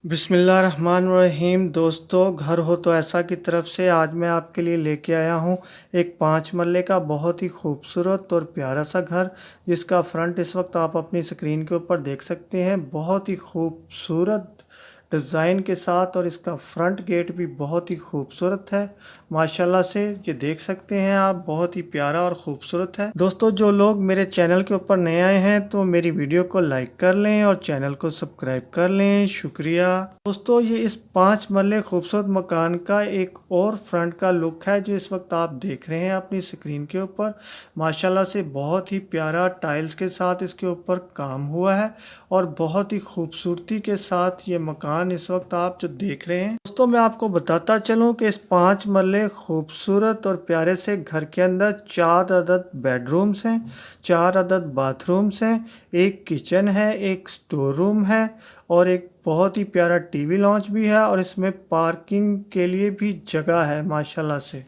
बिस्मिल्लाहिर्रहमानिर्रहीम। दोस्तों, घर हो तो ऐसा की तरफ से आज मैं आपके लिए लेके आया हूँ एक 5 मरले का बहुत ही खूबसूरत और प्यारा सा घर, जिसका फ्रंट इस वक्त आप अपनी स्क्रीन के ऊपर देख सकते हैं। बहुत ही खूबसूरत डिज़ाइन के साथ, और इसका फ्रंट गेट भी बहुत ही खूबसूरत है माशाल्लाह से। ये देख सकते हैं आप, बहुत ही प्यारा और ख़ूबसूरत है। दोस्तों, जो लोग मेरे चैनल के ऊपर नए आए हैं तो मेरी वीडियो को लाइक कर लें और चैनल को सब्सक्राइब कर लें, शुक्रिया। दोस्तों, ये इस 5 मरले खूबसूरत मकान का एक और फ्रंट का लुक है जो इस वक्त आप देख रहे हैं अपनी स्क्रीन के ऊपर। माशाल्लाह से बहुत ही प्यारा टाइल्स के साथ इसके ऊपर काम हुआ है, और बहुत ही खूबसूरती के साथ ये मकान इस वक्त आप जो देख रहे हैं। दोस्तों, मैं आपको बताता चलूं कि इस 5 मरले खूबसूरत और प्यारे से घर के अंदर 4 अदद बेडरूम्स हैं, 4 अदद बाथरूम्स हैं, एक किचन है, एक स्टोर रूम है, और एक बहुत ही प्यारा टीवी लॉन्च भी है, और इसमें पार्किंग के लिए भी जगह है माशाल्लाह से।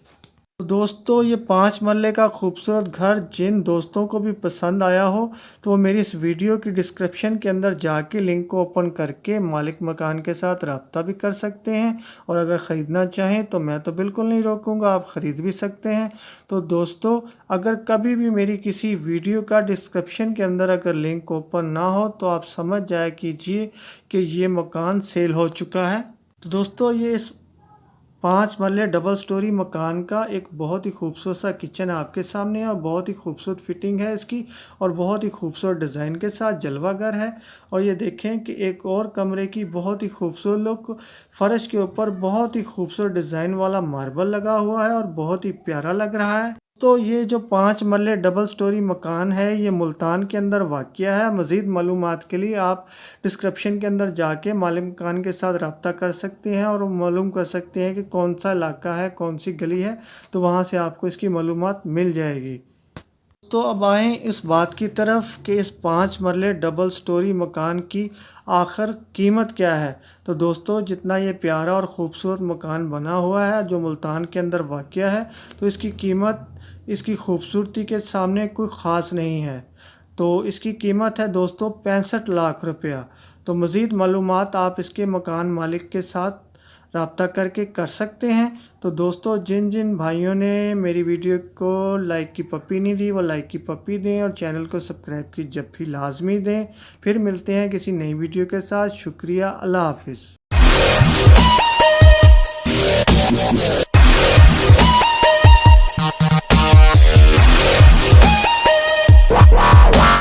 तो दोस्तों, ये 5 मरले का खूबसूरत घर जिन दोस्तों को भी पसंद आया हो तो वो मेरी इस वीडियो की डिस्क्रिप्शन के अंदर जाके लिंक को ओपन करके मालिक मकान के साथ रब्ता भी कर सकते हैं, और अगर ख़रीदना चाहें तो मैं तो बिल्कुल नहीं रोकूंगा, आप ख़रीद भी सकते हैं। तो दोस्तों, अगर कभी भी मेरी किसी वीडियो का डिस्क्रिप्शन के अंदर अगर लिंक ओपन ना हो तो आप समझ जाया कीजिए कि ये मकान सेल हो चुका है। तो दोस्तों, ये इस 5 मरले डबल स्टोरी मकान का एक बहुत ही खूबसूरत सा किचन आपके सामने है, और बहुत ही खूबसूरत फिटिंग है इसकी, और बहुत ही खूबसूरत डिज़ाइन के साथ जलवा घर है। और ये देखें कि एक और कमरे की बहुत ही खूबसूरत लुक, फर्श के ऊपर बहुत ही खूबसूरत डिज़ाइन वाला मार्बल लगा हुआ है और बहुत ही प्यारा लग रहा है। तो ये जो 5 मरले डबल स्टोरी मकान है ये मुल्तान के अंदर वाक़या है। मज़ीद मालूमात के लिए आप डिस्क्रिप्शन के अंदर जाके मालिक मकान के साथ रब्ता कर सकते हैं और मालूम कर सकते हैं कि कौन सा इलाका है, कौन सी गली है, तो वहाँ से आपको इसकी मालूमात मिल जाएगी। तो अब आएँ इस बात की तरफ कि इस 5 मरले डबल स्टोरी मकान की आखिर कीमत क्या है। तो दोस्तों, जितना ये प्यारा और ख़ूबसूरत मकान बना हुआ है जो मुल्तान के अंदर वाक़या है, तो इसकी कीमत इसकी खूबसूरती के सामने कोई ख़ास नहीं है। तो इसकी कीमत है दोस्तों 65 लाख रुपया। तो मज़ीद मालूमात आप इसके मकान मालिक के साथ रब्ता करके कर सकते हैं। तो दोस्तों, जिन जिन भाइयों ने मेरी वीडियो को लाइक की पप्पी नहीं दी वो लाइक की पप्पी दें, और चैनल को सब्सक्राइब की जब भी लाजमी दें। फिर मिलते हैं किसी नई वीडियो के साथ। शुक्रिया, अल्लाह हाफिज़।